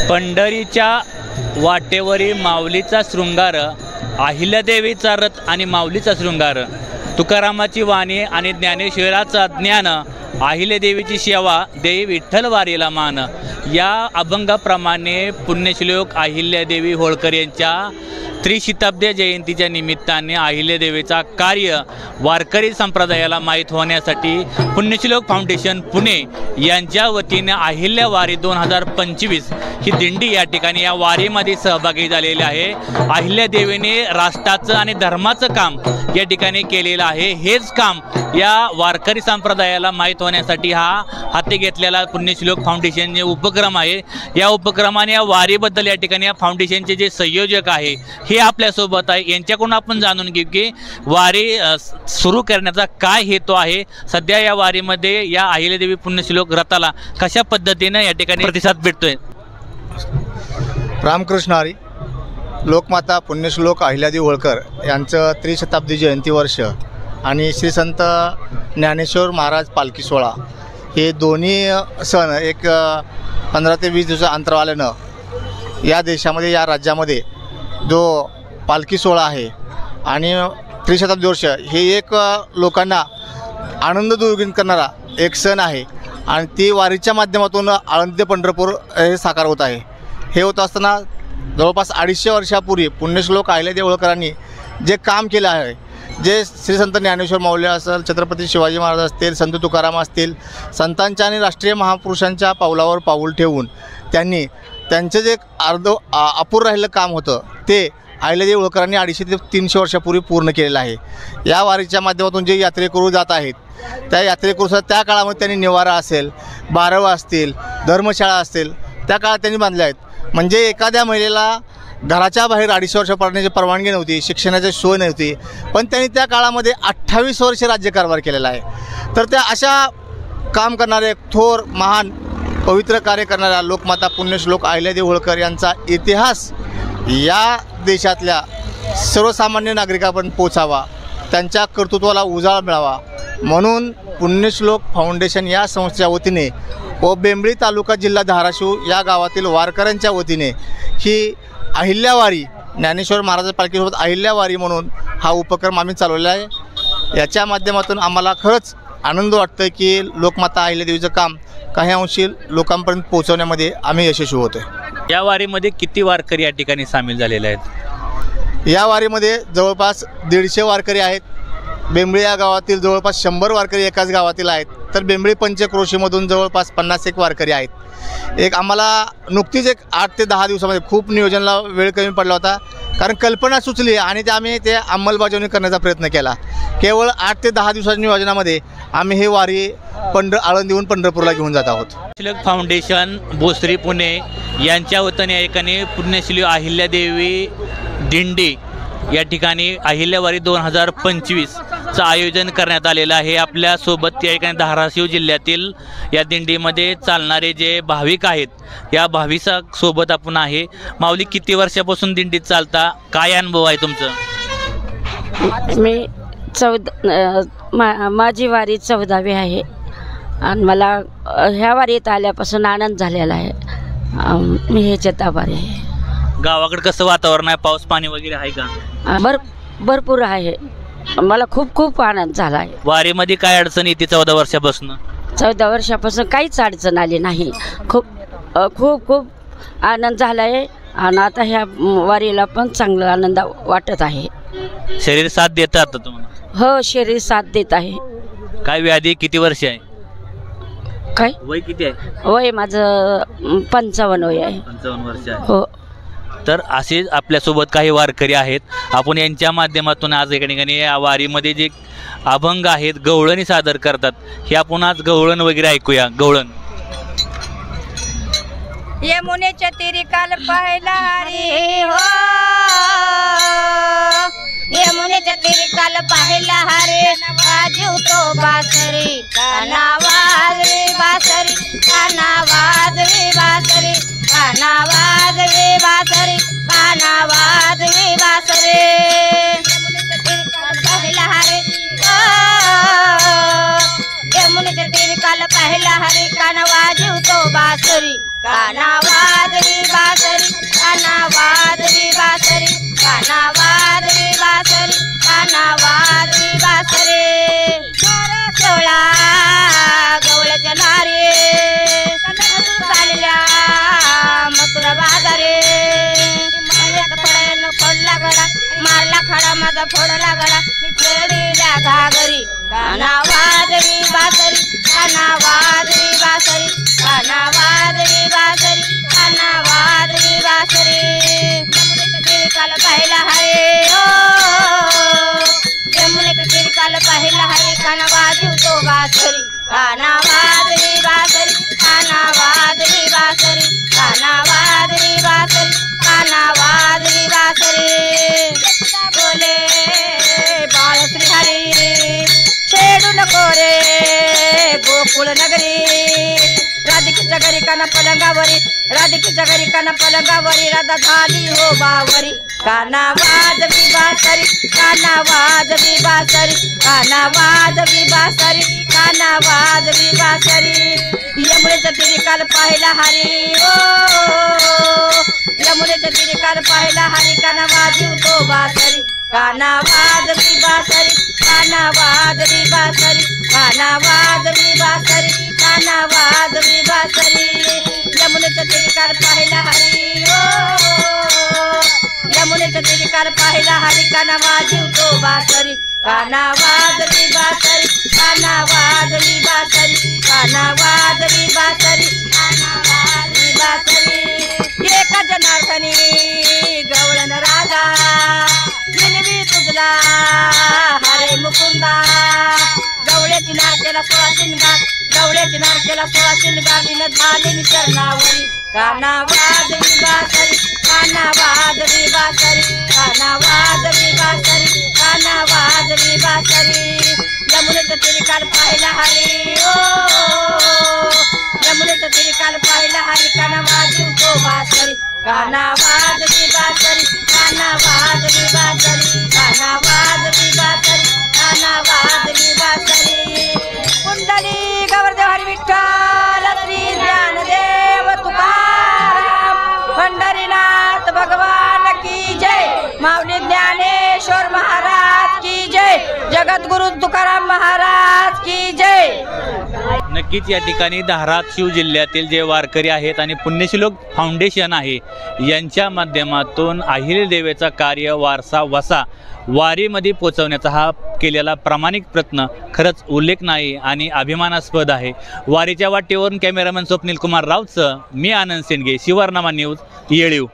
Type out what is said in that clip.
पंढरीच्या वाटेवरी माऊलीचा शृंगार, अहिल्यादेवीचा रथ आणि माऊलीचा शृंगार, तुकारामाची वाणी आणि ज्ञानेश्वराचा ज्ञान, अहिल्यादेवीची सेवा, देवी विठ्ठल वारीला मान, या अभंगाप्रमाणे पुण्यश्लोक अहिल्यादेवी होळकर यांच्या त्रिशताब्दी जयंतीच्या निमित्ताने अहिल्यादेवीचा कार्य वारकरी संप्रदायाला माहीत होण्यासाठी पुण्यश्लोक फाउंडेशन पुणे यांच्या वतीने अहिल्या वारी 2025 ही दिंडी या ठिकाणी या वारीमध्ये सहभागी झालेली आहे। अहिल्यादेवीने राष्ट्राचं आणि धर्माचं काम या ठिकाणी केलेलं आहे। हेच काम या वारकरी संप्रदायाला माहीत होण्यासाठी हा हाती घेतलेला पुण्यश्लोक फाउंडेशनचे उपक्रम आहे। या उपक्रमाने या वारीबद्दल या ठिकाणी या फाउंडेशनचे जे संयोजक आहे हे आपल्यासोबत आहे। यांच्याकडून आपण जाणून घेऊ की वारी सुरू करण्याचा काय हेतू आहे, सध्या या वारीमध्ये या अहिल्यादेवी पुण्यश्लोक रथाला कशा पद्धतीने या ठिकाणी प्रतिसाद भेटतोय। रामकृष्ण हरी। लोकमाता पुण्यश्लोक अहिल्यादेवी होळकर यांचं त्रिशताब्दी जयंती वर्ष आणि श्री संत ज्ञानेश्वर महाराज पालखी सोहळा हे दोन्ही सण एक 15 ते 20 दिवसा अंतरावाल्यानं या देशामध्ये या राज्यामध्ये जो पालखी सोहळा आहे आणि त्रिशताब्दी वर्ष हे एक लोकांना आनंद दुर्गुण करणारा एक सण आहे आणि ती वारीच्या माध्यमातून आळंदी ते पंढरपूर हे साकार होत आहे। हे होत असताना जवळपास 250 वर्षापूर्वी पुण्यश्लोक अहिल्यादेवी होळकरांनी जे काम केलं आहे, जे श्री संत ज्ञानेश्वर माऊली असेल, छत्रपती शिवाजी महाराज असतील, संत तुकाराम असतील, संतांच्या आणि राष्ट्रीय महापुरुषांच्या पावलावर पाऊल ठेवून त्यांनी त्यांचं जे अपूर्ण राहिलेलं काम होतं ते अहिल्यादेवी होळकरांनी 250 ते 300 वर्षापूर्वी पूर्ण केलेलं आहे। या वारीच्या माध्यमातून जे यात्रेकरू जात आहेत त्या यात्रेकरूसाठी त्या काळामध्ये त्यांनी निवारा असेल, बारवं असतील, धर्मशाळा असतील त्या काळात त्यांनी बांधल्या आहेत। म्हणजे एखाद्या महिलेला घराच्या बाहेर 250 वर्ष पडण्याची परवानगी नव्हती, शिक्षणाची सोय नव्हती, पण त्यांनी त्या काळामध्ये 28 वर्ष राज्यकारभार केलेला आहे। तर त्या अशा काम करणारे थोर महान पवित्र कार्य करणाऱ्या लोकमाता पुण्यश्लोक अहिल्यादेवी होळकर यांचा इतिहास या देशातल्या सर्वसामान्य नागरिकांपर्यंत पोचावा, त्यांच्या कर्तृत्वाला उजाळा मिळावा म्हणून पुण्यश्लोक फाउंडेशन या संस्थेच्या वतीने व बेंबळी तालुका जिल्हा धाराशिव या गावातील वारकऱ्यांच्या वतीने ही अहिल्यावारी ज्ञानेश्वर महाराज पालखीसोबत अहिल्यावारी म्हणून हा उपक्रम आम्ही चालवलेला आहे। याच्या माध्यमातून आम्हाला खरंच आनंद वाटतं की लोकमाता अहिल्यादेवीचं काम काही अंशी लोकांपर्यंत पोहोचवण्यामध्ये आम्ही यशस्वी होतो। या वारीमध्ये किती वारकरी या ठिकाणी सामील झालेले आहेत? या वारीमध्ये जवळपास 150 वारकरी आहेत। बेंबळी या गावातील जवळपास 100 वारकरी एकाच गावातील आहेत, तर बेंबळी पंचक्रोशीमधून जवळपास 50 वारकरी आहेत। एक आम्हाला नुकतीच एक 8 ते 10 दिवसामध्ये खूप नियोजनाला वेळ कमी पडला होता, कारण कल्पना सुचली आणि आम्ही ते अंमलबजावणी करण्याचा प्रयत्न केला। केवळ 8 ते 10 दिवसाच्या नियोजनामध्ये आम्ही हे वारी आळंदीहून पंढरपूरला घेऊन जात आहोत। पुण्यश्लोक फाउंडेशन भोसरी पुणे यांच्या वतीने या ठिकाणी पुण्यश्लोक अहिल्यादेवी दिंडी या ठिकाणी अहिल्यावारी 2025चं आयोजन करण्यात आलेलं आहे। आपल्यासोबत या ठिकाणी धाराशिव जिल्ह्यातील या दिंडीमध्ये चालणारे जे भाविक आहेत या भाविकासोबत आपण आहे। माऊली, किती वर्षापासून दिंडीत चालता, काय अनुभव आहे तुमचं? मी माझी वारी 14वी आहे आणि मला ह्या वारीत आल्यापासून आनंद झालेला आहे। मी ह्याच्यात आभारी आहे। गावाकडे कसं वातावरण आहे, पाऊस पाणी वगैरे आहे का? भरपूर आहे, मला खूप आनंद झाला आहे। वारीमध्ये काय अडचण येते 14 वर्षापासून? 14 वर्षापासून काहीच अडचण आली नाही। खूप आनंद झाला आहे आणि आता ह्या वारीला पण चांगला आनंद वाटत आहे। शरीर साथ देतं आता तुम्हाला? हो, शरीर साथ देत आहे। काय व्याधी, किती वर्ष आहे? काय वय किती आहे? वय माझं 55 वय आहे। 55 वर्ष आहे। हो। तर असेच आपल्यासोबत काही वारकरी आहेत, आपण यांच्या माध्यमातून आज एका ठिकाणी या वारीमध्ये जे अभंग आहेत गवळणी सादर करतात, हे आपण आज गवळण वगैरे ऐकूया। गवळण यमुनेच्या तीरी काल पाहिला हरी हो, यमुनेच्या तीरी काल पाहिला हरी, वाजवतो बासरी काना वाजवी बासरी, काना वाजवी बासरी, काना वाजवी बासरी, काना वाजवी बासरी, यमुनेच्या तीरी काल पाहिला हरी हो, यमुनेच्या तीरी काल पाहिला हरी, काना वाजवतो बासरी काना वाजवी काना वाजवी बासरी काना वाजवी बासरी काना वाजवी बासरी सोळा गवळ्याच्या नारे चालल्या मथुरा बाजारे थोड्यानं फोडला गडा मारला खडा माझा फोडला गडा मी फेडील्या घागरी काना वाजवी बासरी काना वाजवी बासरी काना वाजवी बासरी काना वाजवी बासरी काल पाहिला हरे ओ यमुनेच्या तीरी काल पाहिला हरे काना वाजवतो बासरी काना वाजवी बासरी काना वाजवी बासरी काना वाजवी बासरी काना वाजवी बासरी बोले बाळ श्री हरी छेडू नको रे गोकुळ नगरी राधिकेच्या घरी काना पलंगावरी राधिकेच्या घरी काना पलंगावरी राधा झाली हो बावरी काना वाजवी बासरी काना वाजवी बासरी काना वाजवी बासरी काना वाजवी बासरी यमुनेच्या तीरी काल पाहिला हरी ओ यमुनेच्या तीरी काल पाहिला हरी काना वाजवतो बासरी काना वाजवी बासरी काना वाजवी बासरी काना वाजवी बासरी काना वाजवी बासरी यमुनेच्या तीरी काल पाहिला हरी ओ यमुनेच्या तीरी काल पाहिला हरी काना वाजवतो बासरी काना वाजवी बासरी काना वाजवी बासरी काना वाजवी बासरी काना वाजवी बासरी एका जनार्दनी गवळण राजा विनवी तुझला हरे मुकुंदा गवळ्याची नारकेला 16 शिंगार गवळ्याची नारकेला 16 शिंगार विन झाली चरणावरी काना वाजवी बासरी काना वाजवी बासरी काना वाजवी बासरी काना वाजवी बासरी यमुनेच्या तीरी काल पाहिला हरी ओ यमुनेच्या तीरी काल पाहिला हरी काना वाजवतो बासरी काना वाजवी बासरी काना वाजवी बासरी काना वाजवी बासरी काना वाजवी बासरी कुंडली गौरदेव हरी विठ्ठल श्री ज्ञानदेव तुकाराम पंढरीनाथ भगवान की जय माऊली ज्ञानेश्वर महाराज की जय जगद्गुरु तुकाराम महाराज की जय। नक्कीच या ठिकाणी धाराशिव जिल्ह्यातील जे वारकरी आहेत आणि पुण्यश्लोक फाउंडेशन आहे यांच्या माध्यमातून अहिल्यादेवीचा कार्य वारसा वसा वारीमध्ये पोचवण्याचा हा केलेला प्रामाणिक प्रयत्न खरंच उल्लेखनीय आणि अभिमानास्पद आहे। वारीच्या वाटेवरून कॅमेरामॅन स्वप्नील कुमार राऊतसह मी आनंद सेंडगे, शिवरनामा न्यूज, येळीव।